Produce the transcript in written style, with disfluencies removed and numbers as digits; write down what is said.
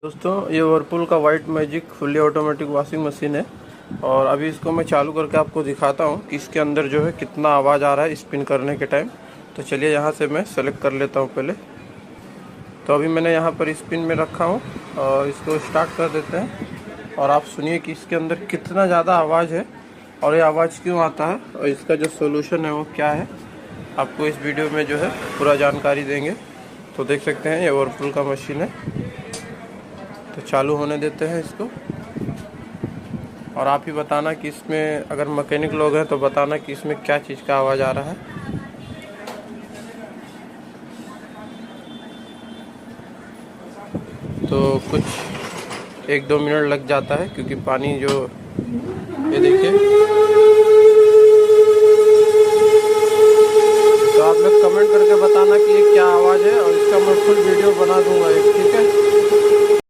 दोस्तों ये वर्लपूल का white magic fully automatic washing machine है और अभी इसको मैं चालू करके आपको दिखाता हूँ कि इसके अंदर जो है कितना आवाज़ आ रहा है स्पिन करने के टाइम। तो चलिए यहाँ से मैं सेलेक्ट कर लेता हूँ पहले। तो अभी मैंने यहाँ पर स्पिन में रखा हूँ और इसको स्टार्ट कर देते हैं और आप सुनिए कि इसके अंदर कितना ज़्यादा आवाज़ है और ये आवाज़ क्यों आता है और इसका जो सोल्यूशन है वो क्या है, आपको इस वीडियो में जो है पूरा जानकारी देंगे। तो देख सकते हैं ये वर्लपूल का मशीन है। तो चालू होने देते हैं इसको और आप ही बताना कि इसमें अगर मैकेनिक लोग हैं तो बताना कि इसमें क्या चीज़ का आवाज़ आ रहा है। तो कुछ 1-2 मिनट लग जाता है क्योंकि पानी जो ये देखिए। तो आप लोग कमेंट करके बताना कि ये क्या आवाज़ है और इसका मैं फुल वीडियो बना दूंगा एक, ठीक है।